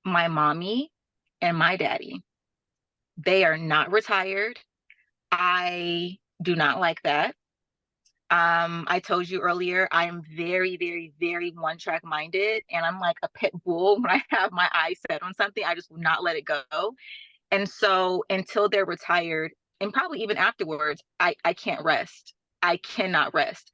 my mommy and my daddy. They are not retired. I do not like that. I told you earlier, I am very, very, very one track minded, and I'm like a pit bull. When I have my eyes set on something, I just will not let it go. And so until they're retired, and probably even afterwards, I can't rest. I cannot rest.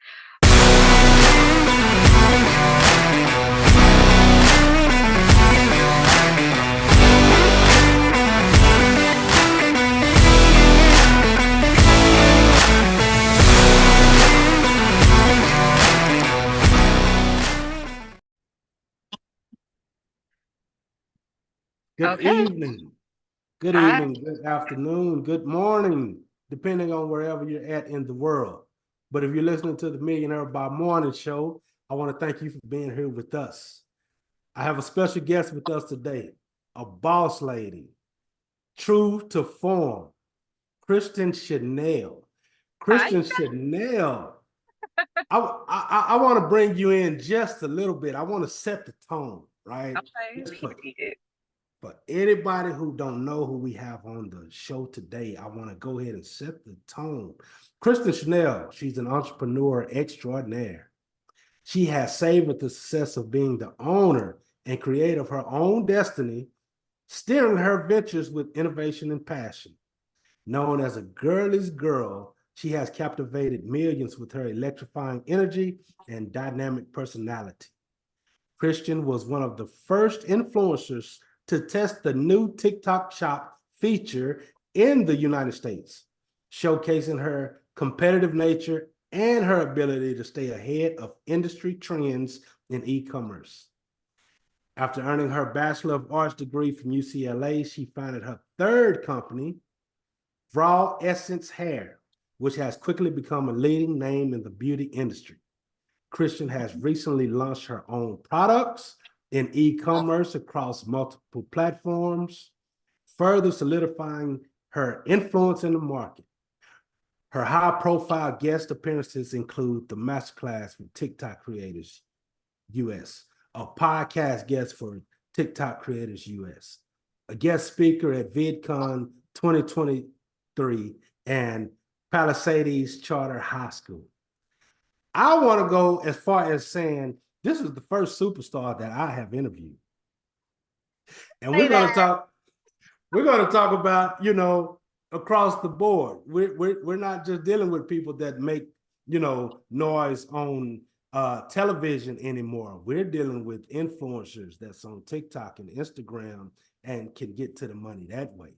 Good Okay. evening, good I, evening, good afternoon, good morning, depending on wherever you're at in the world. But if you're listening to the Millionaire by Morning show, I want to thank you for being here with us. I have a special guest with us today, a boss lady, true to form, Kristen Chanel. I, Kristen Chanel, I want to bring you in just a little bit. I want to set the tone, right? okay, Just for period. For anybody who don't know who we have on the show today, I want to go ahead and set the tone. Kristen Chanel, she's an entrepreneur extraordinaire. She has savored the success of being the owner and creator of her own destiny, steering her ventures with innovation and passion. Known as a girly's girl, she has captivated millions with her electrifying energy and dynamic personality. Christian was one of the first influencers to test the new TikTok Shop feature in the United States, showcasing her competitive nature and her ability to stay ahead of industry trends in e-commerce. After earning her Bachelor of Arts degree from UCLA, she founded her third company, Raw Essence Hair, which has quickly become a leading name in the beauty industry. Christian has recently launched her own products in e-commerce across multiple platforms, further solidifying her influence in the market. Her high-profile guest appearances include the masterclass for TikTok Creators US, a podcast guest for TikTok Creators US, a guest speaker at VidCon 2023, and Palisades Charter High School. I want to go as far as saying this is the first superstar that I have interviewed. And Say that. we're going to talk about, across the board. We're not just dealing with people that make, noise on television anymore. We're dealing with influencers that's on TikTok and Instagram and can get to the money that way.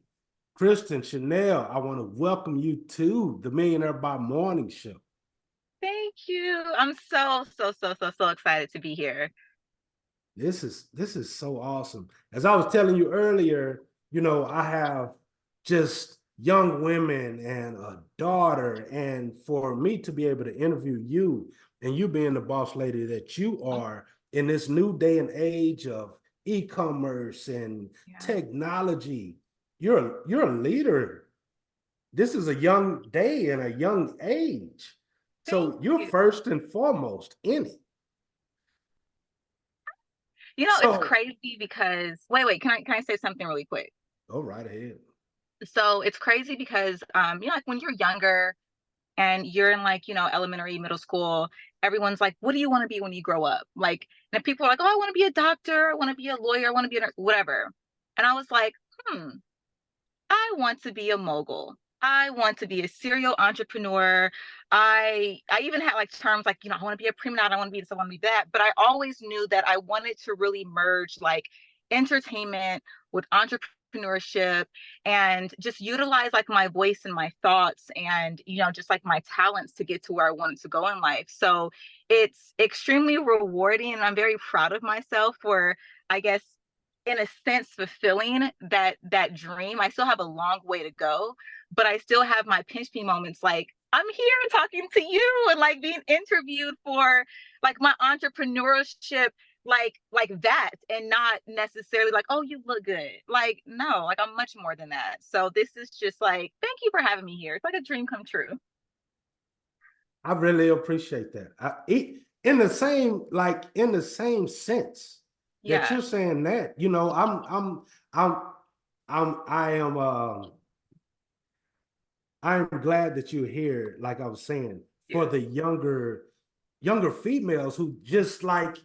Kristen Chanel, I want to welcome you to the Millionaire by Morning show. Thank you. I'm so excited to be here. This is so awesome. As I was telling you earlier, I have just young women and a daughter, and for me to be able to interview you and you being the boss lady that you are in this new day and age of e-commerce and technology, you're a leader. This is a young day and a young age. Thank So you're you. first and foremost in it. It's So crazy because wait, can I say something really quick? go right ahead. So it's crazy because like when you're younger and you're in like, elementary, middle school, everyone's like, what do you want to be when you grow up? Like, and people are like, oh, I want to be a doctor, I want to be a lawyer, I want to be a whatever. And I was like, I want to be a mogul. I want to be a serial entrepreneur. I even had like terms like, I want to be a prima donna, I want to be this, I want to be that. But I always knew that I wanted to really merge like entertainment with entrepreneurship and just utilize like my voice and my thoughts and just like my talents to get to where I wanted to go in life. So it's extremely rewarding and I'm very proud of myself for, I guess, in a sense fulfilling that dream. I still have a long way to go, but I still have my pinch me moments like I'm here talking to you and like being interviewed for like my entrepreneurship like that, and not necessarily like, oh, you look good. Like, no, like I'm much more than that. So this is just like, thank you for having me here. It's like a dream come true. I really appreciate that. In the same sense, that Yeah. you're saying that. You know, I'm, I am, I'm glad that you're here. Like I was saying, for Yeah. the younger females who just like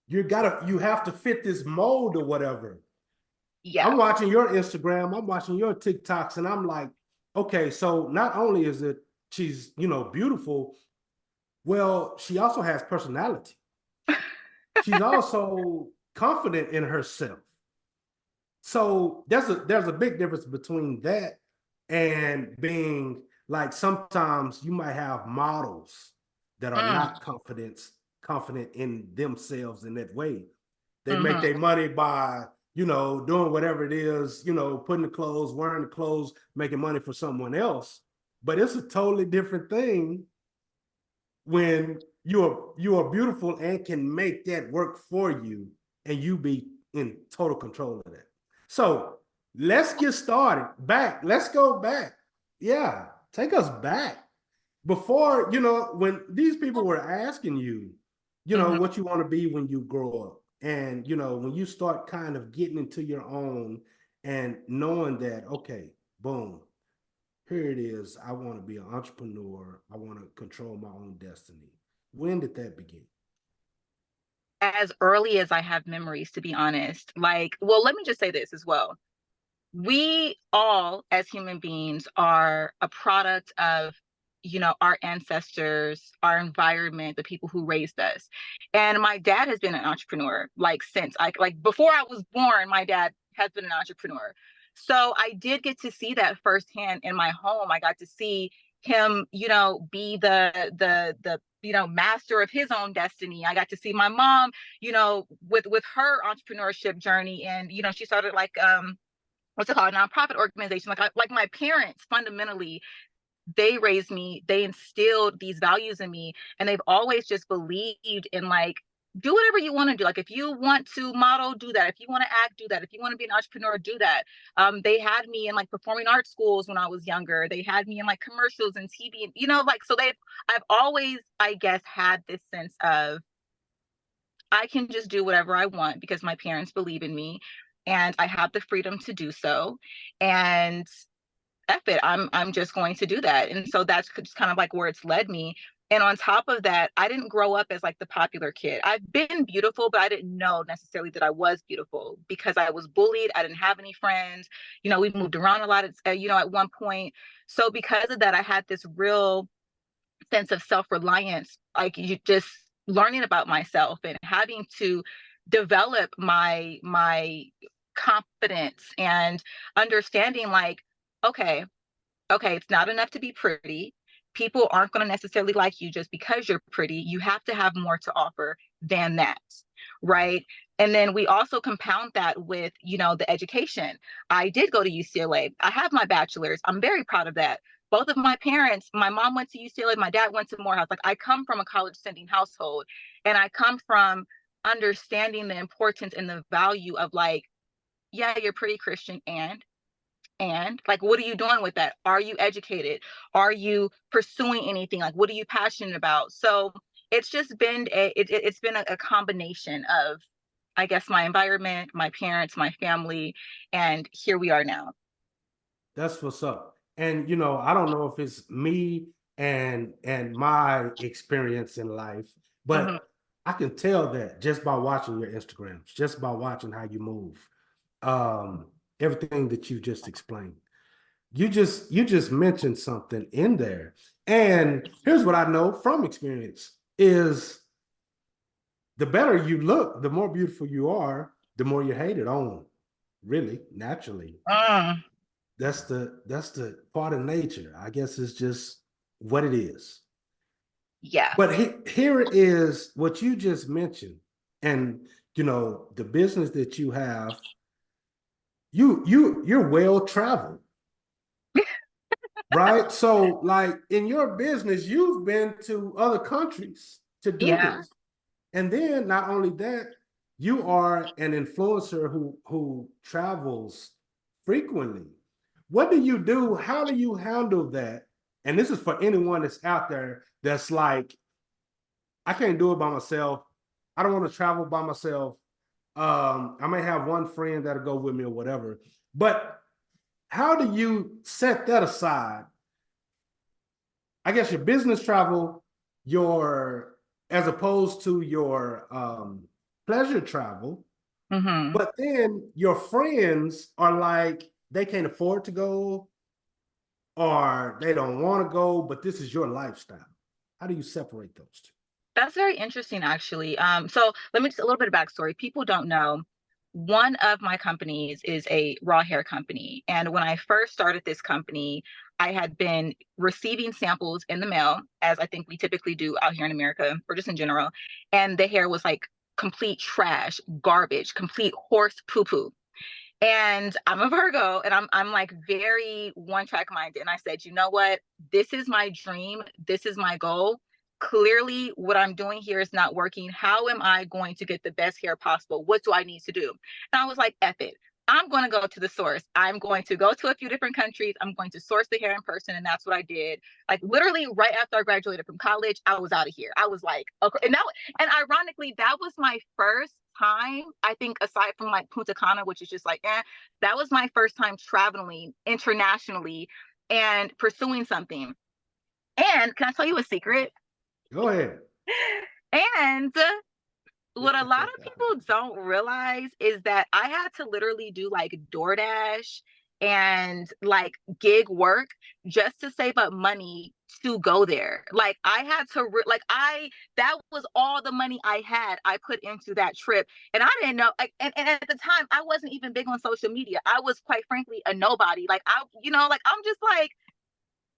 you have to fit this mold or whatever. Yeah. I'm watching your Instagram, I'm watching your TikToks, and I'm like, okay, so not only is it she's, you know, beautiful, well, she also has personality. She's also confident in herself. So there's a big difference between that and being like sometimes you might have models that are Mm. not confident in themselves in that way. They make Hmm. their money by, you know, doing whatever it is, you know, putting the clothes, wearing the clothes, making money for someone else. But it's a totally different thing when you're beautiful and can make that work for you and you be in total control of that. So let's get started. Back. Let's go back. Yeah, take us back. Before, you know, when these people were asking you, you know, Hmm. what you want to be when you grow up. And, you know, when you start kind of getting into your own and knowing that, okay, boom, here it is. I want to be an entrepreneur. I want to control my own destiny. When did that begin? As early as I have memories, to be honest. Like, well, let me just say this as well. We all as human beings are a product of, our ancestors, our environment, the people who raised us. And my dad has been an entrepreneur like since I like before I was born. My dad has been an entrepreneur, so I did get to see that firsthand in my home. I got to see him, be the master of his own destiny. I got to see my mom, with her entrepreneurship journey. And she started like what's it called, a nonprofit organization. Like my parents fundamentally, they raised me, they instilled these values in me, and they've always just believed in like, do whatever you want to do. Like if you want to model, do that. If you want to act, do that. If you want to be an entrepreneur, do that. They had me in like performing arts schools when I was younger. They had me in like commercials and TV, and like, so I've always, I guess, had this sense of I can just do whatever I want because my parents believe in me and I have the freedom to do so. And F it, I'm just going to do that. And so that's just kind of like where it's led me. And on top of that, I didn't grow up as like the popular kid. I've been beautiful, but I didn't know necessarily that I was beautiful because I was bullied. I didn't have any friends. We moved around a lot at one point. So because of that, I had this real sense of self-reliance, like you just learning about myself and having to develop my confidence and understanding like, okay, it's not enough to be pretty. People aren't going to necessarily like you just because you're pretty. You have to have more to offer than that, right? And then we also compound that with, the education. I did go to UCLA. I have my bachelor's. I'm very proud of that. Both of my parents, my mom went to UCLA, my dad went to Morehouse. Like I come from a college sending household, and I come from understanding the importance and the value of like, yeah, you're pretty Christian, and like, what are you doing with that? Are you educated? Are you pursuing anything? Like, what are you passionate about? So it's just been it's been a combination of, I guess, my environment, my parents, my family, and here we are now. That's what's up. And you know, I don't know if it's me and my experience in life, Hmm. but I can tell that just by watching your Instagrams, just by watching how you move, um, everything that you just explained. You just mentioned something in there. And here's what I know from experience is the better you look, the more beautiful you are, the more you're hated on, really, naturally. Mm, That's the part of nature. I guess it's just what it is. yeah. But here it is what you just mentioned, and you know the business that you have. You're well traveled, right? So like in your business, you've been to other countries to do Yeah. this, and then not only that, you are an influencer who travels frequently. What do you do? How do you handle that? And this is for anyone that's out there that's like, I can't do it by myself. I don't want to travel by myself. I may have one friend that'll go with me or whatever. But how do you set that aside? I guess your business travel, your as opposed to your pleasure travel, Hmm. but then your friends are like they can't afford to go or they don't want to go, but this is your lifestyle. How do you separate those two? That's very interesting, actually. So let me just a little bit of backstory. People don't know. One of my companies is a raw hair company. And when I first started this company, I had been receiving samples in the mail, as I think we typically do out here in America or just in general. And the hair was like complete trash, garbage, complete horse poo poo. And I'm a Virgo and I'm like very one track minded. And I said, you know what? This is my dream. This is my goal. Clearly, what I'm doing here is not working. How am I going to get the best hair possible? What do I need to do? And I was like, F it. I'm going to go to the source. I'm going to go to a few different countries. I'm going to source the hair in person. And that's what I did. Like literally right after I graduated from college, I was out of here. I was like, okay. And ironically, that was my first time, I think, aside from like Punta Cana, which is just like, that was my first time traveling internationally and pursuing something. And can I tell you a secret? Go ahead. And what a lot of people don't realize is that I had to literally do like DoorDash and like gig work just to save up money to go there. Like I had to like I that was all the money I had I put into that trip. And I didn't know like and at the time I wasn't even big on social media. I was quite frankly a nobody. Like like I'm just like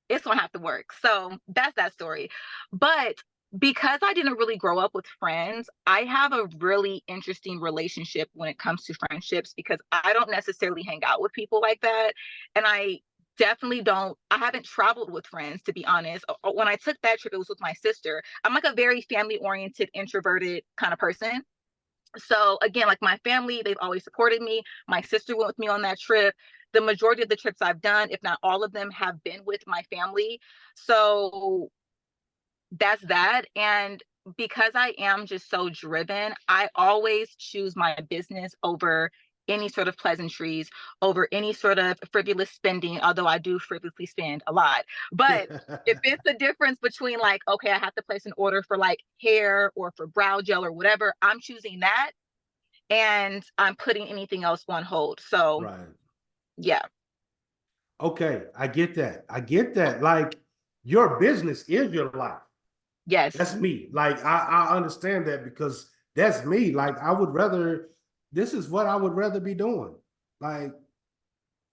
it's gonna have to work. So that's that story. But because I didn't really grow up with friends, I have a really interesting relationship when it comes to friendships because I don't necessarily hang out with people like that. And I definitely don't, I haven't traveled with friends, to be honest. When I took that trip, it was with my sister. I'm like a very family oriented, introverted kind of person. So again, like my family, they've always supported me. My sister went with me on that trip. The majority of the trips I've done, if not all of them, have been with my family. So that's that. And because I am just so driven, I always choose my business over any sort of pleasantries, over any sort of frivolous spending, although I do frivolously spend a lot. But if it's the difference between like, okay, I have to place an order for like hair or for brow gel or whatever, I'm choosing that and I'm putting anything else on hold. So Right. yeah, Okay, I get that. I get that. Like your business is your life. yes. That's me. Like I understand that because that's me. Like I would rather this is what I would rather be doing. Like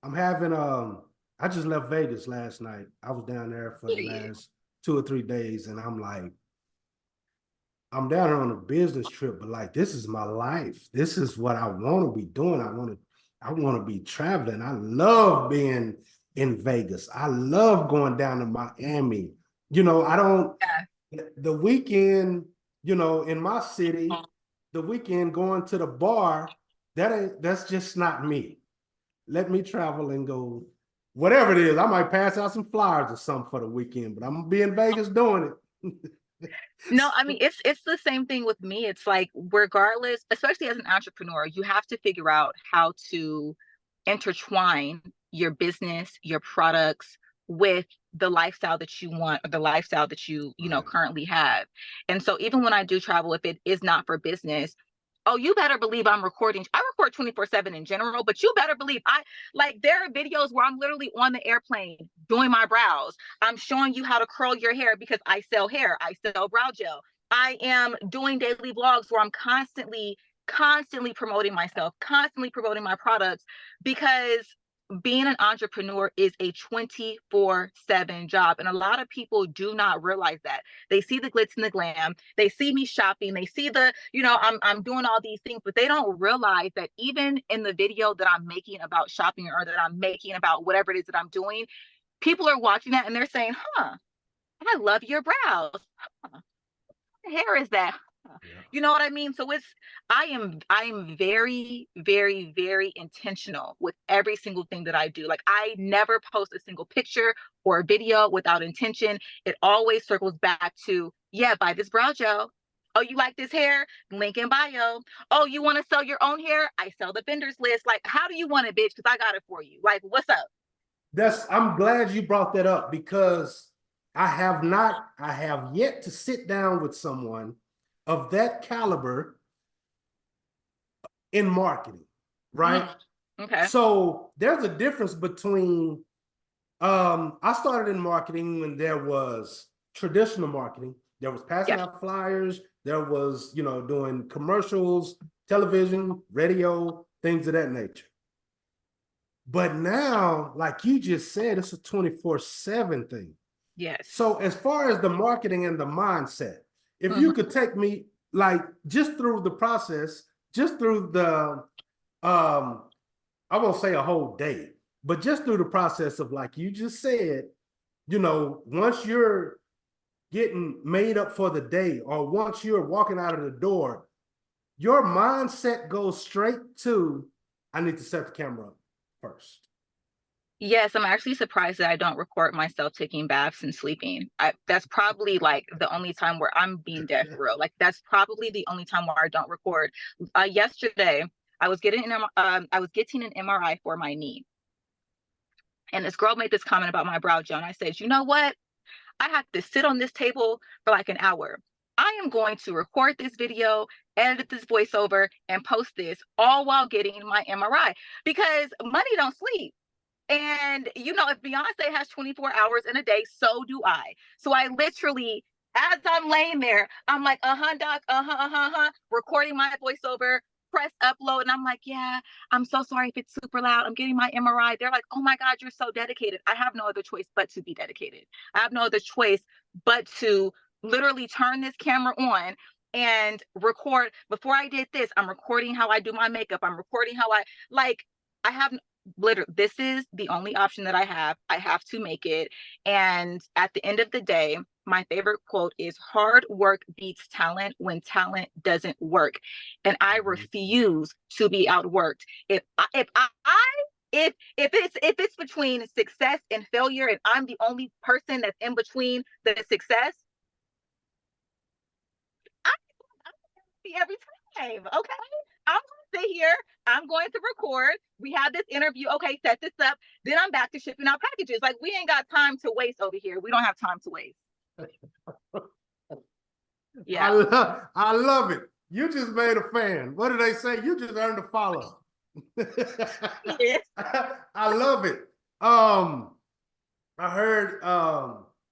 I'm having I just left Vegas last night. I was down there for the Period. last 2 or 3 days and I'm like I'm down here on a business trip, but like this is my life. This is what I want to be doing. I want to be traveling. I love being in Vegas. I love going down to Miami. I don't Yeah. the weekend, in my city, the weekend going to the bar, that's just not me. Let me travel and go whatever it is. I might pass out some flyers or something for the weekend, but I'm gonna be in Vegas doing it. No, I mean it's the same thing with me. It's like regardless, especially as an entrepreneur, you have to figure out how to intertwine your business, your products with the lifestyle that you want or the lifestyle that you Right. currently have. And so even when I do travel, if it is not for business, oh, you better believe I'm recording. I record 24/7 in general, but you better believe I like there are videos where I'm literally on the airplane doing my brows. I'm showing you how to curl your hair because I sell hair. I sell brow gel. I am doing daily vlogs where I'm constantly promoting myself, constantly promoting my products because being an entrepreneur is a 24/7 job. And a lot of people do not realize that. They see the glitz and the glam. They see me shopping. They see I'm doing all these things, but they don't realize that even in the video that I'm making about shopping or that I'm making about whatever it is that I'm doing, people are watching that and they're saying, huh, I love your brows. Huh, what hair is that? Huh. Yeah. You know what I mean? So I am very, very, very intentional with every single thing that I do. Like I never post a single picture or video without intention. It always circles back to, yeah, buy this brow gel. Oh, you like this hair? Link in bio. Oh, you want to sell your own hair? I sell the vendors list. Like, how do you want it, bitch? Because I got it for you. Like, what's up? I'm glad you brought that up because I have yet to sit down with someone of that caliber in marketing, right? Mm, okay. So there's a difference between I started in marketing when there was traditional marketing. There was passing Yeah. out flyers, there was, doing commercials, television, radio, things of that nature. But now, like you just said, it's a 24/7 thing. Yes. So as far as the marketing and the mindset, if you Hmm. could take me like just through the process, just through the I won't say a whole day, but just through the process of like you just said, once you're getting made up for the day or once you're walking out of the door, your mindset goes straight to I need to set the camera up first. Yes, I'm actually surprised that I don't record myself taking baths and sleeping. That's probably like the only time where I'm being dead for real. Like that's probably the only time where I don't record. Yesterday, I was getting an MRI for my knee, and this girl made this comment about my brow gel, and I said, you know what? I have to sit on this table for like an hour. I am going to record this video, edit this voiceover, and post this all while getting my MRI because money don't sleep. And if Beyonce has 24 hours in a day, so do I. So I literally, as I'm laying there, I'm like, doc, recording my voiceover, press upload. And I'm like, yeah, I'm so sorry if it's super loud. I'm getting my MRI. They're like, oh my God, you're so dedicated. I have no other choice but to be dedicated. I have no other choice but to literally turn this camera on and record. Before I did this, I'm recording how I do my makeup. I'm recording how I have literally, this is the only option that I have. I have to make it. And at the end of the day, my favorite quote is hard work beats talent when talent doesn't work. And I refuse to be outworked. If it's between success and failure and I'm the only person that's in between the success, every time. Okay. I'm going to sit here. I'm going to record. We have this interview. Okay, set this up. Then I'm back to shipping out packages. Like we ain't got time to waste over here. We don't have time to waste. Yeah. I love it. You just made a fan. What do they say? You just earned a follow. Yeah. I love it. I heard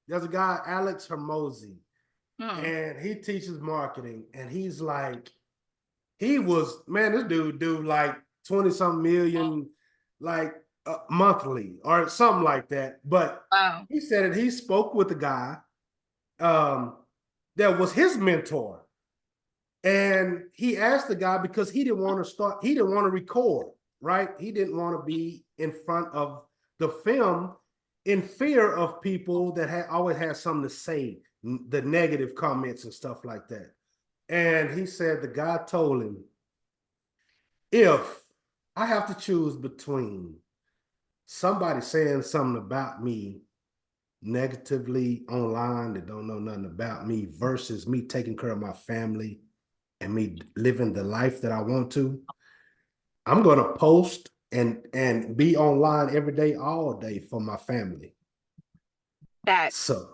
there's a guy, Alex Hermosi, Hmm. and he teaches marketing, and he's like, this dude do like 20 something million like monthly or something like that. But Wow. he said that he spoke with a guy um, that was his mentor. And he asked the guy because he didn't want to record, right? He didn't want to be in front of the film in fear of people that always had something to say, the negative comments and stuff like that. And he said the guy told him, if I have to choose between somebody saying something about me negatively online that don't know nothing about me versus me taking care of my family and me living the life that I want to, I'm going to post and be online every day, all day for my family. Facts. So,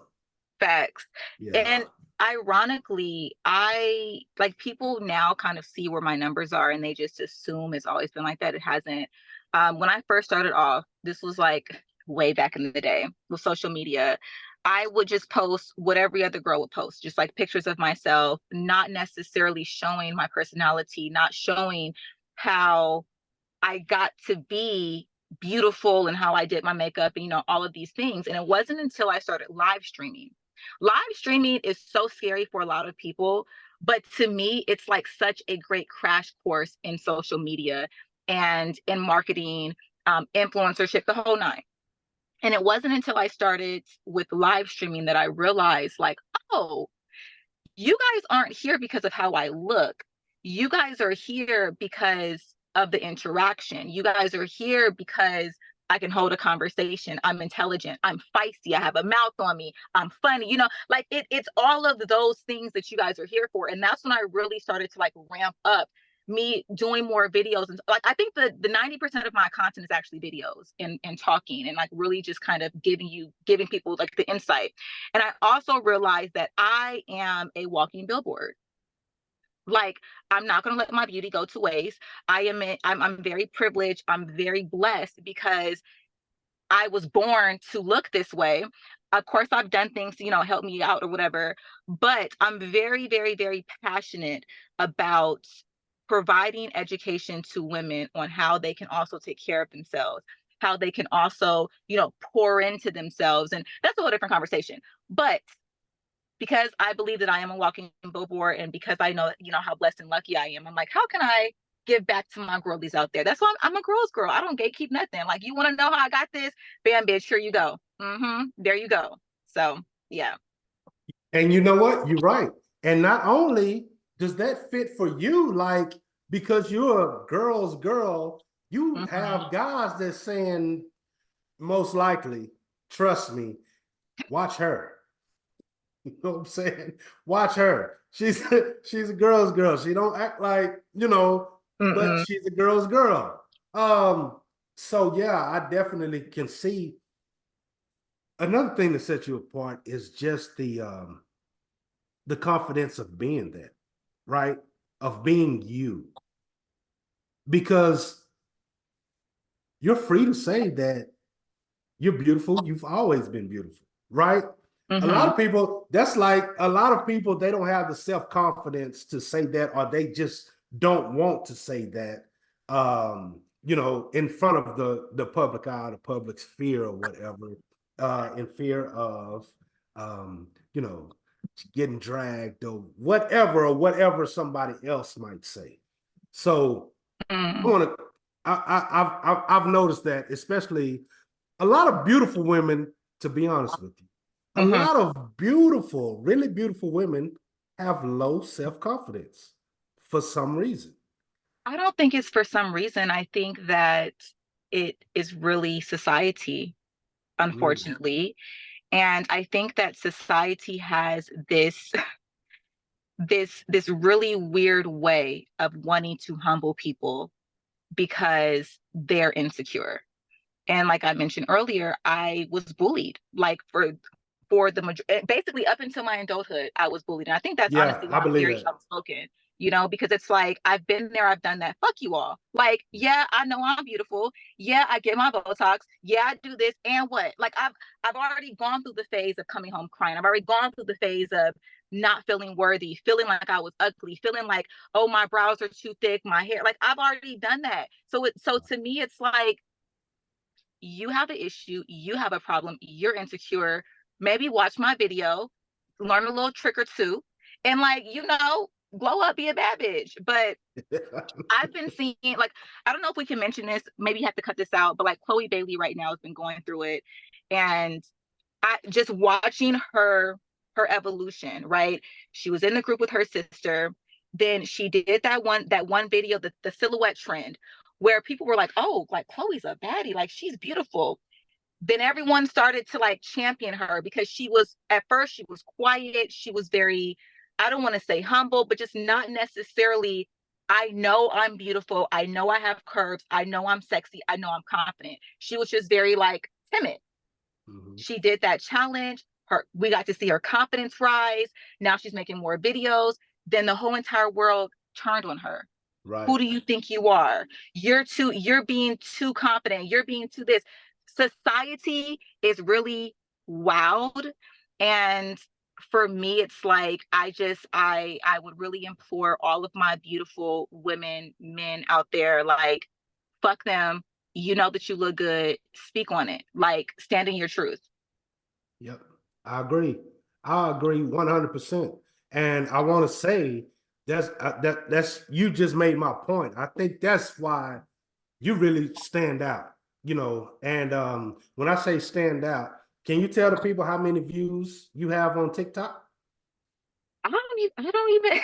Facts. yeah. And ironically, I like people now kind of see where my numbers are and they just assume it's always been like that. It hasn't. When I first started off, this was like way back in the day with social media. I would just post what every other girl would post, just like pictures of myself, not necessarily showing my personality, not showing how I got to be beautiful and how I did my makeup and all of these things. And it wasn't until I started live streaming. Live streaming is so scary for a lot of people, but to me, it's like such a great crash course in social media and in marketing, influencership, the whole nine. And it wasn't until I started with live streaming that I realized, like, oh, you guys aren't here because of how I look. You guys are here because of the interaction. You guys are here because I can hold a conversation. I'm intelligent. I'm feisty. I have a mouth on me. I'm funny. You know, like it's all of those things that you guys are here for. And that's when I really started to like ramp up me doing more videos. And like I think the 90% of my content is actually videos and talking and like really just kind of giving people like the insight. And I also realized that I am a walking billboard. Like I'm not going to let my beauty go to waste. I'm very privileged. I'm very blessed because I was born to look this way. Of course, I've done things to, help me out or whatever, but I'm very, very, very passionate about providing education to women on how they can also take care of themselves, how they can also, pour into themselves. And that's a whole different conversation. But because I believe that I am a walking billboard and because I know, how blessed and lucky I am, I'm like, how can I give back to my girlies out there? That's why I'm a girl's girl. I don't gatekeep nothing. Like, you want to know how I got this? Bam, bitch, here you go. There you go. So, yeah. And you know what? You're right. And not only does that fit for you, like, because you're a girl's girl, you have guys that's saying, most likely, trust me, watch her. You know what I'm saying? Watch her. She's a girl's girl. She don't act like, but she's a girl's girl. So yeah, I definitely can see. Another thing that sets you apart is just the confidence of being that, right? Of being you. Because you're free to say that you're beautiful. You've always been beautiful, right? A lot of people, that's like a lot of people, they don't have the self-confidence to say that, or they just don't want to say that, in front of the public eye, the public sphere or whatever, in fear of, you know, getting dragged or whatever somebody else might say. So I want to, I've noticed that, especially a lot of beautiful women, to be honest with you, a lot of beautiful, really beautiful women have low self-confidence for some reason. I don't think it's for some reason. I think that it is really society, Mm. unfortunately. And I think that society has this really weird way of wanting to humble people because they're insecure. And like I mentioned earlier, I was bullied like for basically up until my adulthood, I was bullied. And I think that's Yeah, honestly I why I'm believe very that. outspoken, because it's like I've been there, I've done that. Fuck you all. Like, yeah, I know I'm beautiful. Yeah, I get my Botox. Yeah, I do this. And what? Like I've already gone through the phase of coming home crying. I've already gone through the phase of not feeling worthy, feeling like I was ugly, feeling like, oh, my brows are too thick, my hair. Like I've already done that. So to me, it's like you have an issue, you have a problem, you're insecure, maybe watch my video, learn a little trick or two, and like, glow up, be a bad bitch. But I've been seeing, like, I don't know if we can mention this, maybe you have to cut this out, but like Chloe Bailey right now has been going through it. And I just watching her evolution, right? She was in the group with her sister. Then she did that one video, the silhouette trend, where people were like, "Oh, like Chloe's a baddie, like she's beautiful." Then everyone started to like champion her because at first she was quiet, she was very, I don't want to say humble, but just not necessarily, I know I'm beautiful, I know I have curves, I know I'm sexy, I know I'm confident. She was just very like timid. She did that challenge. We got to see her confidence rise. Now she's making more videos. Then the whole entire world turned on her. Right. Who do you think you are? You're being too confident. You're being too this. Society is really wowed. And for me, it's like I would really implore all of my beautiful women, men out there, like, fuck them. You know that you look good. Speak on it. Like, stand in your truth. Yep. I agree. I agree 100%. And I want to say that's you just made my point. I think that's why you really stand out, And when I say stand out, can you tell the people how many views you have on TikTok? I don't even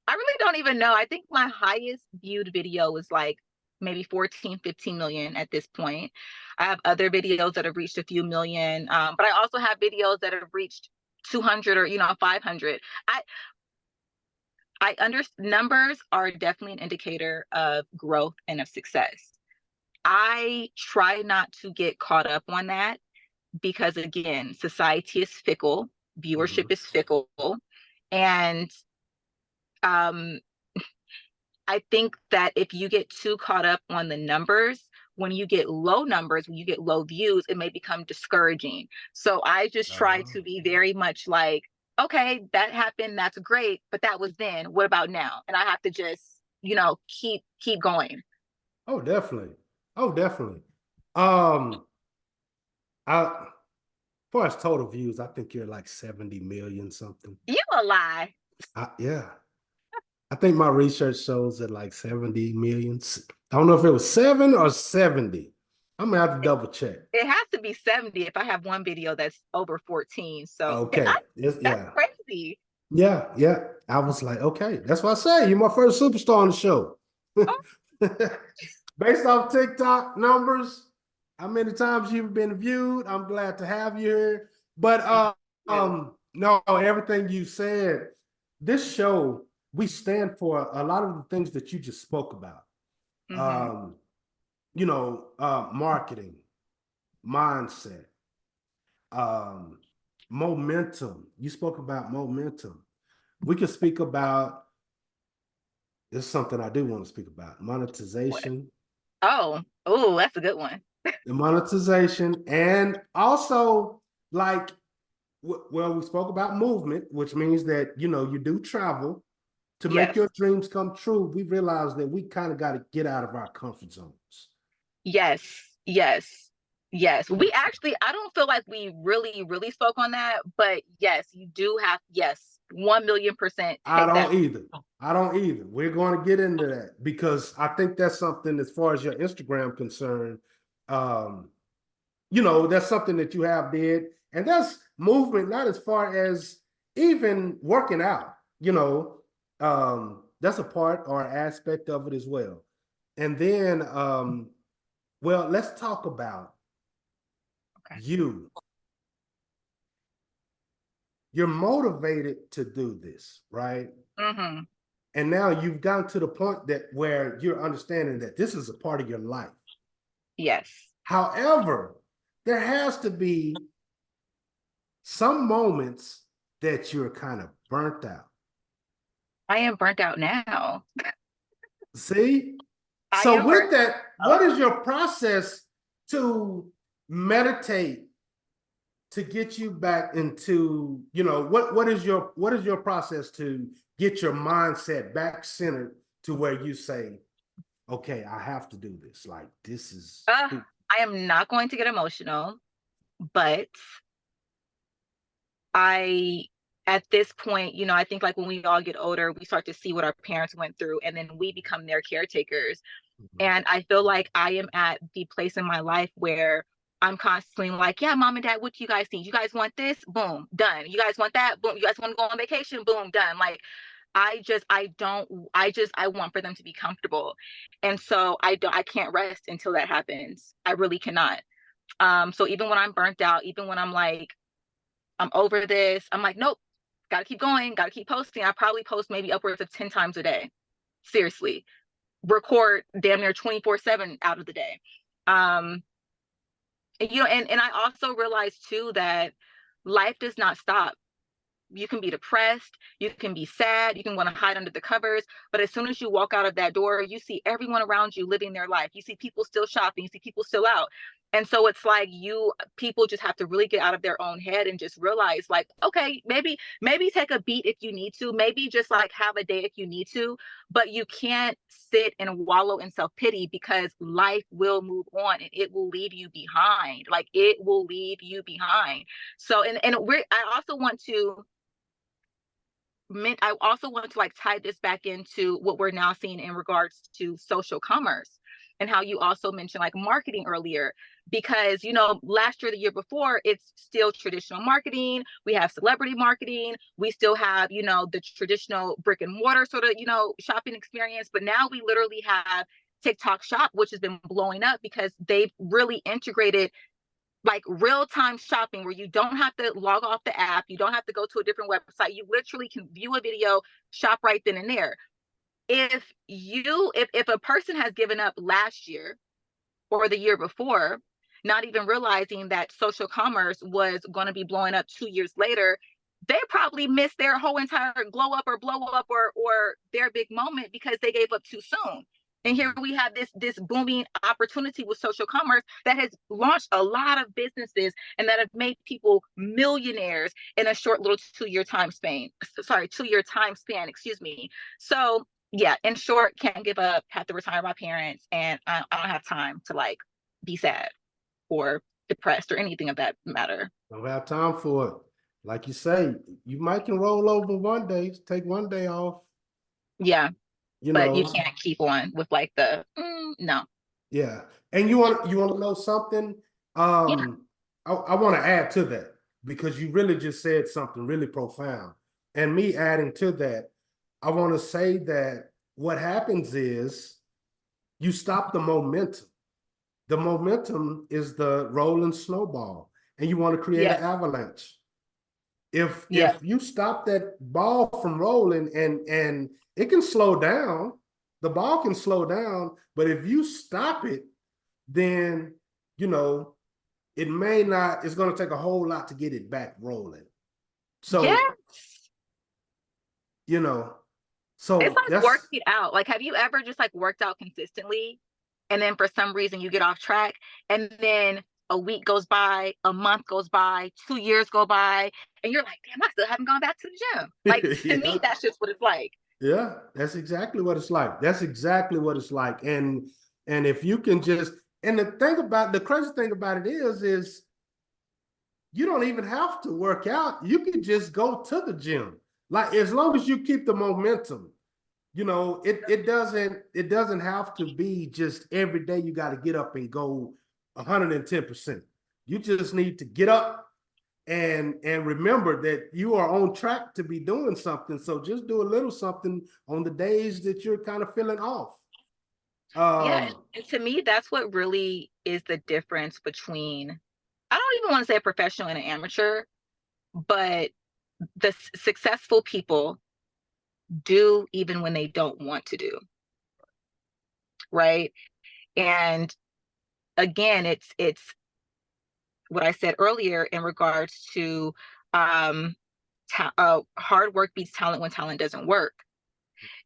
I really don't even know. I think my highest viewed video was like maybe 14, 15 million at this point. I have other videos that have reached a few million, but I also have videos that have reached 200 or 500. I understand numbers are definitely an indicator of growth and of success. I try not to get caught up on that because, again, society is fickle, viewership Mhm. is fickle, and um, I think that if you get too caught up on the numbers, when you get low numbers, when you get low views, it may become discouraging. So I just try to be very much like, okay, that happened, that's great, but that was then. What about now? And I have to just, keep going. Oh, definitely. Oh, definitely. Um, I as far as total views, I think you're like 70 million something. You a lie. Yeah. I think my research shows that like 70 millions. I don't know if it was 7 or 70. I'm gonna have to double check. It has to be 70 if I have one video that's over 14. So Okay. that's Yeah. crazy. Yeah. Yeah. I was like, okay. That's what I say. You're my first superstar on the show. Oh, Based off TikTok numbers, how many times you've been viewed? I'm glad to have you here. But thank you. no, everything you said, this show, we stand for a lot of the things that you just spoke about. Hmm. Um, marketing, mindset, um, momentum. You spoke about momentum. We could speak about this is something I do want to speak about What? monetization, Oh, that's a good one. the monetization, and also like well, we spoke about movement, which means that you do travel to make Yes. your dreams come true. We realize that we kind of got to get out of our comfort zones. Yes. Yes. Yes. We actually, I don't feel like we really, really spoke on that, but yes, you do have, yes, 1,000,000% I take that. don't either. I don't either. We're going to get into that because I think that's something as far as your Instagram concerned. Um, that's something that you have did, and that's movement. Not as far as even working out. That's a part or aspect of it as well. And then, well, let's talk about Okay. you. You're motivated to do this, right? Hmm. And now you've gotten to the point that where you're understanding that this is a part of your life. Yes. However, there has to be some moments that you're kind of burnt out. I am burnt out now. See? I So am with burnt that, what out. is your process to meditate to get you back into, what is your process to get your mindset back centered to where you say, okay, I have to do this. Like this is Uh, who I am not going to get emotional, but I, at this point, I think like when we all get older, we start to see what our parents went through and then we become their caretakers. Mhm. And I feel like I am at the place in my life where I'm constantly like, yeah, mom and dad, what do you guys need? You guys want this? Boom, done. You guys want that? Boom. You guys want to go on vacation? Boom, done. Like, I want for them to be comfortable. And so I can't rest until that happens. I really cannot. So even when I'm burnt out, even when I'm like, I'm over this, I'm like, nope, gotta keep going, gotta keep posting. I probably post maybe upwards of 10 times a day. Seriously. Record damn near 24/7 out of the day. Um, and I also realized too that life does not stop. You can be depressed, you can be sad, you can want to hide under the covers, but as soon as you walk out of that door, you see everyone around you living their life. You see people still shopping, you see people still out. And so it's like people just have to really get out of their own head and just realize like, okay, maybe take a beat if you need to, maybe just like have a day if you need to, but you can't sit and wallow in self-pity because life will move on and it will leave you behind. Like it will leave you behind. So I also want to I also want to like tie this back into what we're now seeing in regards to social commerce and how you also mentioned like marketing earlier because last year the year before it's still traditional marketing, we have celebrity marketing, we still have the traditional brick and mortar sort of shopping experience, but now we literally have TikTok Shop, which has been blowing up because they've really integrated like real-time shopping where you don't have to log off the app, you don't have to go to a different website. You literally can view a video, shop right then and there. If a person has given up last year or the year before, not even realizing that social commerce was going to be blowing up 2 years later, they probably missed their whole entire glow up or blow up or their big moment because they gave up too soon. And here we have this booming opportunity with social commerce that has launched a lot of businesses and that have made people millionaires in a short little 2 year time span. Sorry, 2 year time span, excuse me. So yeah, in short, can't give up, have to retire my parents, and I don't have time to like be sad or depressed or anything of that matter. Don't have time for it. Like you say, you might can roll over one day, take one day off, Yeah, you but you know. can't keep on with like the no. Yeah. And you want to know something? Yeah, I want to add to that because you really just said something really profound. And me adding to that, I want to say that what happens is you stop the momentum. The momentum is the rolling snowball, and you want to create an yes, avalanche. If yeah, you stop that ball from rolling and it can slow down, the ball can slow down, but if you stop it, then you know it may not, it's going to take a whole lot to get it back rolling. So yes. you know, It's so like that's working out. Like, have you ever just like worked out consistently and then for some reason you get off track and then a week goes by, a month goes by, 2 years go by, and you're like, damn, I still haven't gone back to the gym. Like to me, yeah. that's just what it's like. Yeah, that's exactly what it's like. That's exactly what it's like. And if you can just, and the crazy thing about it is you don't even have to work out. You can just go to the gym. Like as long as you keep the momentum, it doesn't have to be just every day you got to get up and go 110%. You just need to get up and remember that you are on track to be doing something. So just do a little something on the days that you're kind of feeling off. Yeah, Um, and to me, that's what really is the difference between, I don't even want to say a professional and an amateur, but the successful people do even when they don't want to do, right? And again, it's what I said earlier in regards to um hard work beats talent when talent doesn't work.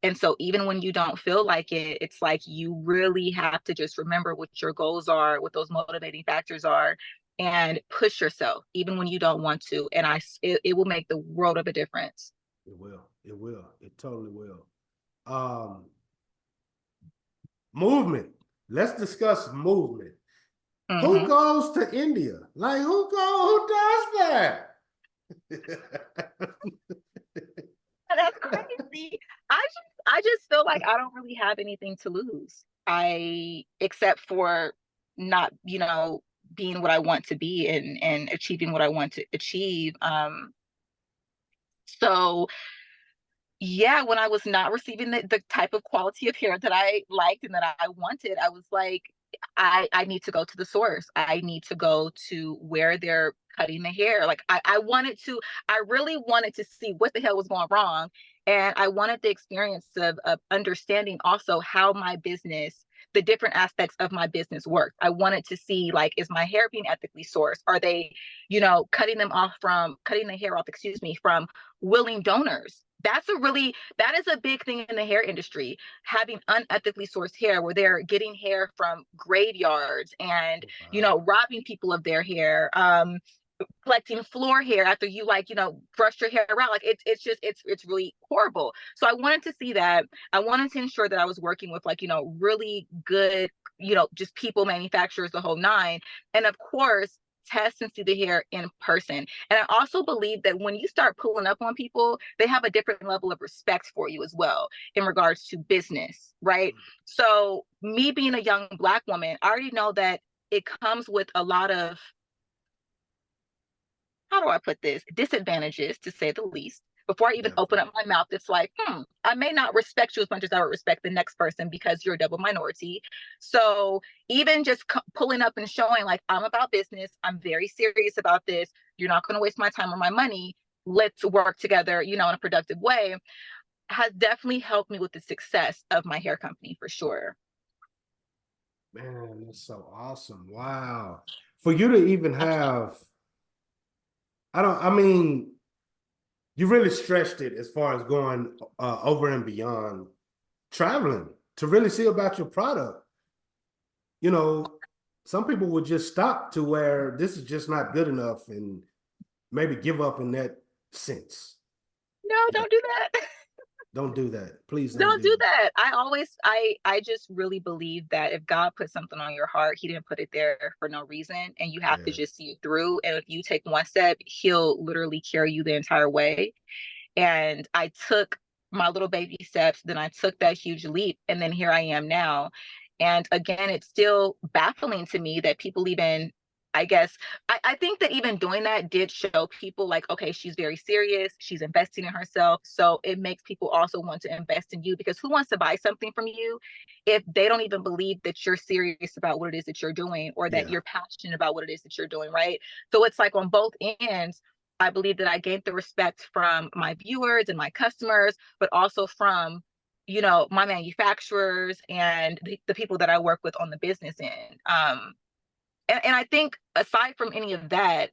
And so even when you don't feel like it, it's like you really have to just remember what your goals are, what those motivating factors are, and push yourself even when you don't want to. And it will make the world of a difference. it will. It will. It totally will. Um, movement. Let's discuss movement. Who Hmm. goes to India? Like who does that? That's crazy. I just feel like I don't really have anything to lose. Except for not, being what I want to be and achieving what I want to achieve. So yeah, when I was not receiving the type of quality of hair that I liked and that I wanted, I was like, I need to go to the source. I need to go to where they're cutting the hair. Like I really wanted to see what the hell was going wrong. And I wanted the experience of understanding also how the different aspects of my business work. I wanted to see, like, is my hair being ethically sourced? Are they, cutting the hair off, excuse me, from willing donors? That is a big thing in the hair industry, having unethically sourced hair where they're getting hair from graveyards and Wow. robbing people of their hair, collecting floor hair after you, like, brush your hair out. Like it's really horrible. So I wanted to see that. I wanted to ensure that I was working with, like, really good, just people, manufacturers, the whole nine. And of course, test and see the hair in person. And I also believe that when you start pulling up on people, they have a different level of respect for you as well in regards to business, right? So me being a young Black woman, I already know that it comes with a lot of, how do I put this, disadvantages, to say the least. Before I even open Definitely. up my mouth, it's like, I may not respect you as much as I would respect the next person because you're a double minority. So even just pulling up and showing like, I'm about business, I'm very serious about this. You're not going to waste my time or my money. Let's work together, in a productive way, has definitely helped me with the success of my hair company for sure. Man, that's so awesome. Wow. For you to even have, I mean, you really stretched it as far as going over and beyond traveling to really see about your product. You know, some people would just stop to where this is just not good enough and maybe give up in that sense. No, But don't do that. don't do that. Please don't Don't do do that. that. I just really believe that if God put something on your heart, he didn't put it there for no reason. And you have to Yeah. just see it through. And if you take one step, he'll literally carry you the entire way. And I took my little baby steps, then I took that huge leap, and then here I am now. And again, it's still baffling to me that people even, I guess, I think that even doing that did show people like, okay, she's very serious, she's investing in herself. So it makes people also want to invest in you, because who wants to buy something from you if they don't even believe that you're serious about what it is that you're doing, or that Yeah. you're passionate about what it is that you're doing, right? So it's like on both ends, I believe that I gained the respect from my viewers and my customers, but also from, my manufacturers and the people that I work with on the business end. And I think aside from any of that,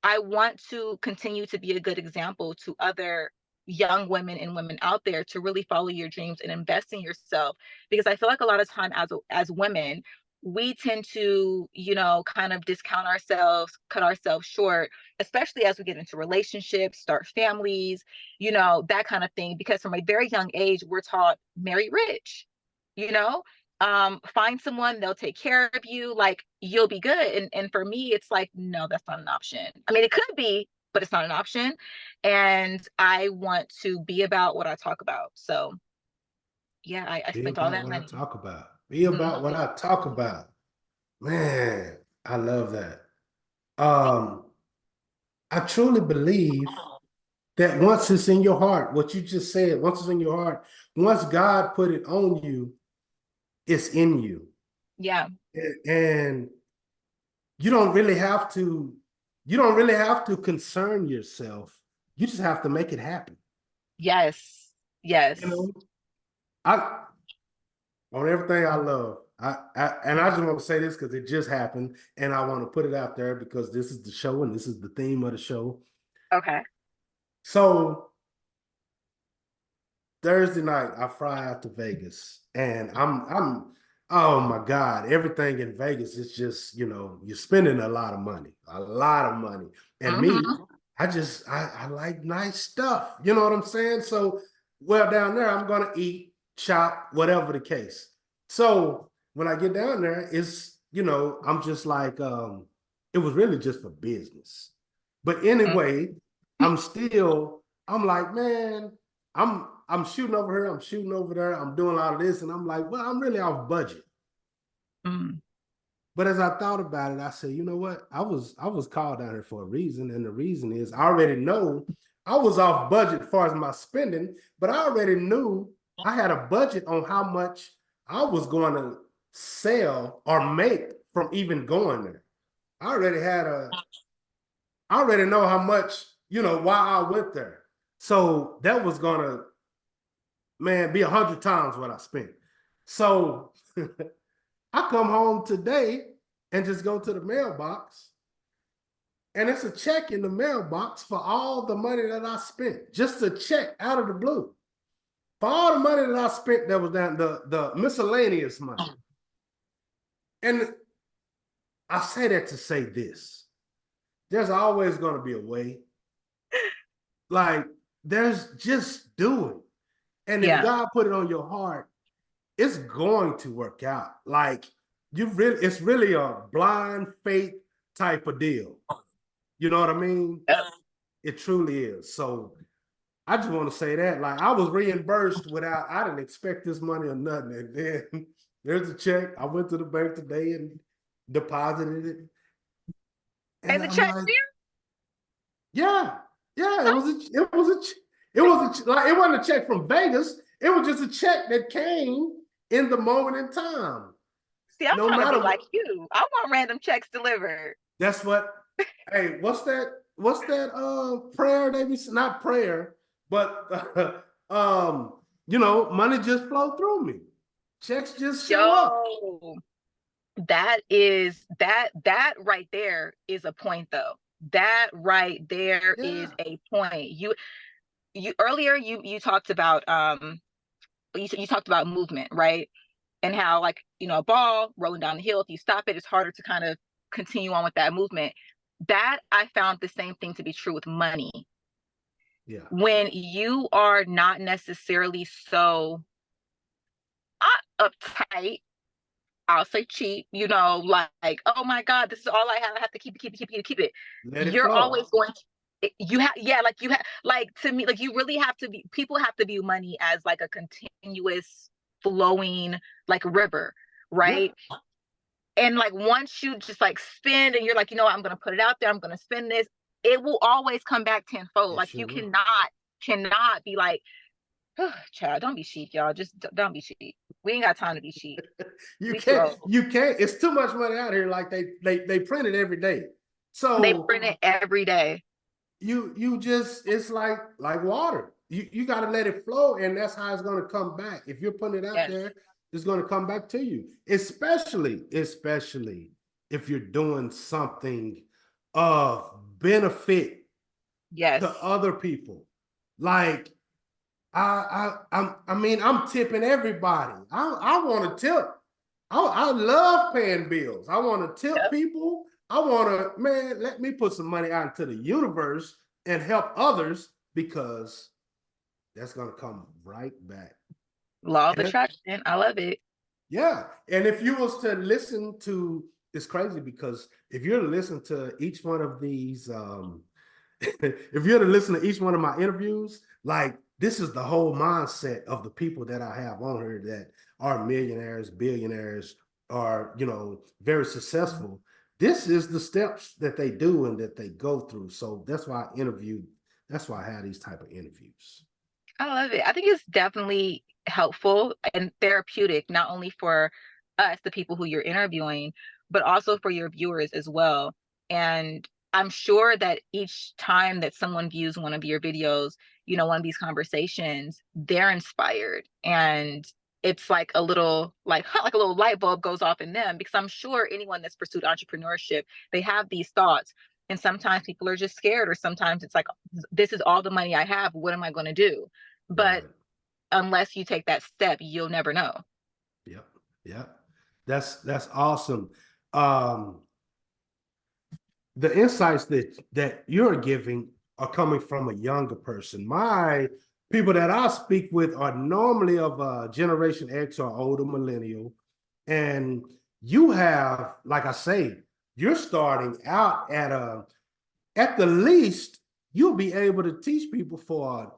I want to continue to be a good example to other young women and women out there to really follow your dreams and invest in yourself, because I feel like a lot of time as women, we tend to, kind of discount ourselves, cut ourselves short, especially as we get into relationships, start families, that kind of thing, because from a very young age we're taught marry rich, you know find someone, they'll take care of you, like you'll be good. And for me, it's like, no, that's not an option. I mean, it could be, but it's not an option. And I want to be about what I talk about. So yeah, I Be spent all about that what I money. talk about. Be about what Mhm. I talk about. Man, I love that. Um, I truly believe that once it's in your heart, what you just said, once it's in your heart, once God put it on you, it's in you. Yeah. And you don't really have to, you don't really have to concern yourself. You just have to make it happen. Yes. You Yes. know, I on everything I love. And I just want to say this because it just happened, and I want to put it out there because this is the show and this is the theme of the show. Okay. So Thursday night, I fly out to Vegas, and oh my God, everything in Vegas is just, you're spending a lot of money. And me, Hmm. I like nice stuff. You know what I'm saying? So, well, down there, I'm gonna eat, shop, whatever the case. So when I get down there, I'm just like, it was really just for business. But anyway, I'm like, man, I'm shooting over here, I'm shooting over there, I'm doing all of this, and I'm like, well, I'm really off budget. Mm-hmm. But as I thought about it, I said, you know what? I was called down here for a reason, and the reason is I already know I was off budget as far as my spending, but I already knew I had a budget on how much I was going to sell or make from even going there. I already had a I already know how much, why I went there. So that was gonna, man, be 100 times what I spent. So I come home today and just go to the mailbox, and it's a check in the mailbox for all the money that I spent. Just a check out of the blue. For all the money that I spent that was down the miscellaneous money. And I say that to say this. There's always going to be a way. Like, there's just do it. And if Yeah. God put it on your heart, it's going to work out. Like, it's really a blind faith type of deal. You know what I mean? Yep. It truly is. So I just want to say that. Like, I was reimbursed I didn't expect this money or nothing. And then there's a check. I went to the bank today and deposited it. And And the I'm check like, there? yeah. Yeah, like it wasn't a check from Vegas. It was just a check that came in the moment in time. See, I'm No trying to matter be like what. you. I want random checks delivered. That's what. Hey, what's that prayer they be, not prayer, but money just flow through me. Checks just show up. Yo, that right there is a point though. That right there is Yeah. a point. You earlier you talked about you talked about movement, right? And how, like, a ball rolling down the hill, if you stop it, it's harder to kind of continue on with that movement. That I found the same thing to be true with money. Yeah. When you are not necessarily so uptight, I'll say cheap, oh my God, this is all I have. I have to keep it, keep it, keep it, keep it. Let it You're flow. always going to, you have, yeah, like you have, like to me, like you really have to be, people have to view money as like a continuous flowing, like river, Yeah. right? And like once you just like spend and you're like, I'm going to put it out there, I'm going to spend this, it will always come back tenfold. It Like sure you will. cannot be like, oh, child, don't be cheap, y'all. Just don't be cheap. We ain't got time to be cheap. You We too can't, old. you can't, it's too much money out here. Like they print it every day. They So print it every day. you just, it's like water. You got to let it flow, and that's how it's going to come back. If you're putting it out Yes. there, it's going to come back to you. Especially if you're doing something of benefit Yes. to other people. Like I mean, I'm tipping everybody. I want to tip. I love paying bills. I want to tip Yep. people. I want to, man, let me put some money out into the universe and help others, because that's going to come right back. Law of And attraction. I love it. yeah. And if you was to listen to, it's crazy because if you're to listen to each one of these, if you're to listen to each one of my interviews, like this is the whole mindset of the people that I have on here that are millionaires, billionaires, are, very successful. This is the steps that they do and that they go through. So that's why I have these type of interviews. I love it. I think it's definitely helpful and therapeutic, not only for us, the people who you're interviewing, but also for your viewers as well. And I'm sure that each time that someone views one of your videos, one of these conversations, they're inspired. And it's like a little like a little light bulb goes off in them, because I'm sure anyone that's pursued entrepreneurship, they have these thoughts. And sometimes people are just scared, or sometimes it's like, this is all the money I have. What am I going to do? But Right. unless you take that step, you'll never know. Yep. Yep. That's awesome. Um, the insights that you're giving are coming from a younger person. My people that I speak with are normally of Generation X or older, millennial, and you have, like I say, you're starting out at the least, you'll be able to teach people for a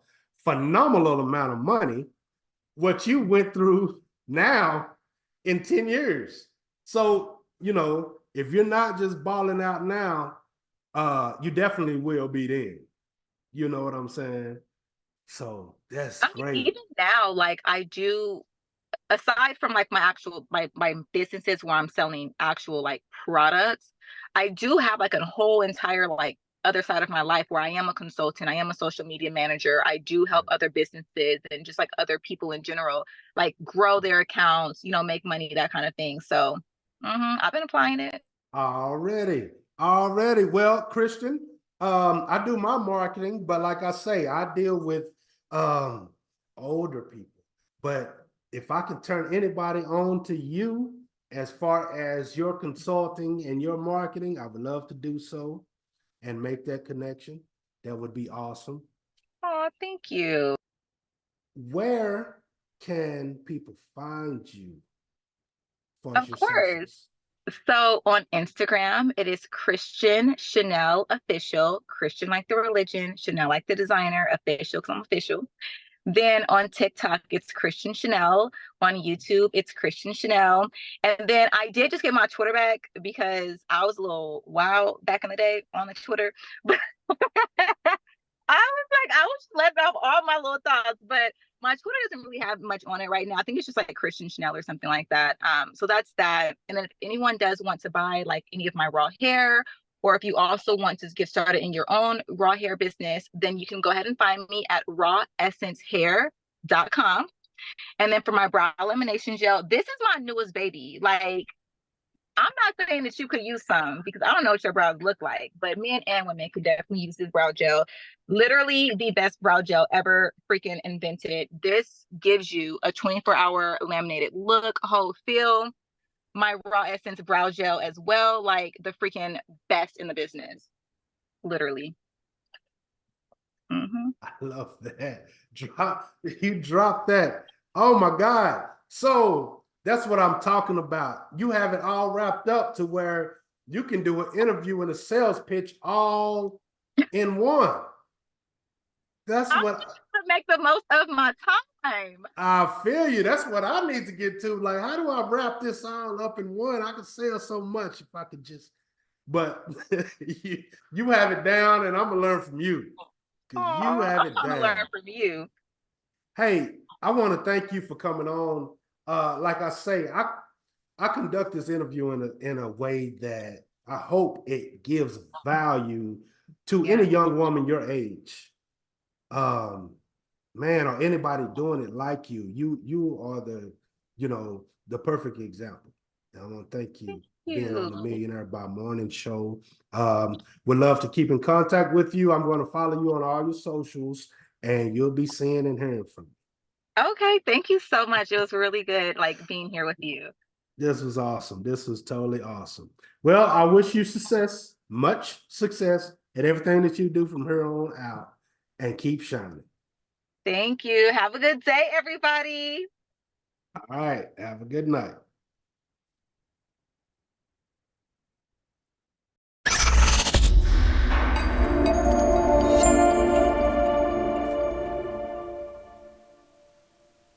phenomenal amount of money what you went through now in 10 years. So, if you're not just balling out now, you definitely will be then. You know what I'm saying? So that's I mean, great. even now, like I do, aside from like my actual my businesses where I'm selling actual like products, I do have like a whole entire like other side of my life where I am a consultant, I am a social media manager. I do help other businesses and just like other people in general, like grow their accounts, make money, that kind of thing. So I've been applying it. Already. Well, Christian, I do my marketing, but like I say, I deal with um older people. But if I can turn anybody on to you as far as your consulting and your marketing, I would love to do so and make that connection. That would be awesome. Oh, thank you. Where can people find you as far as Of your course. socials? So on Instagram, it is Christian Chanel Official. Christian like the religion, Chanel like the designer, official because I'm official. Then on TikTok, it's Christian Chanel. On YouTube, it's Christian Chanel. And then I did just get my Twitter back because I was a little wild back in the day on the Twitter. But I was letting off all my little thoughts, but my Twitter doesn't really have much on it right now. I think it's just like Christian Chanel or something like that. So that's that. And then if anyone does want to buy like any of my raw hair, or if you also want to get started in your own raw hair business, then you can go ahead and find me at rawessencehair.com. And then for my brow elimination gel, this is my newest baby. Like, I'm not saying that you could use some because I don't know what your brows look like, but men and women could definitely use this brow gel. Literally the best brow gel ever freaking invented. This gives you a 24-hour laminated look, hold, feel. My Raw Essence brow gel as well, like the freaking best in the business. Literally. Mm-hmm. I love that. You drop that. Oh my God. So that's what I'm talking about. You have it all wrapped up to where you can do an interview and a sales pitch all in one. That's I'm what just trying to make the most of my time. I feel you. That's what I need to get to. Like, how do I wrap this all up in one? I could sell so much if I could just, but you have it down and I'm gonna learn from you because you Oh, have I'm it trying to learn down. from you. Hey, I want to thank you for coming on. Like I say, I conduct this interview in a way that I hope it gives value to any Yeah. young woman your age. Um, man, or anybody doing it like you. You are the perfect example. And I want to thank you Thank for being on you. the Millionaire by Morning show. Would love to keep in contact with you. I'm going to follow you on all your socials, and you'll be seeing and hearing from me. Okay, thank you so much. It was really good like being here with you. This was awesome. This was totally awesome. Well, I wish you success, much success at everything that you do from here on out, and keep shining. Thank you. Have a good day, everybody. All right. Have a good night.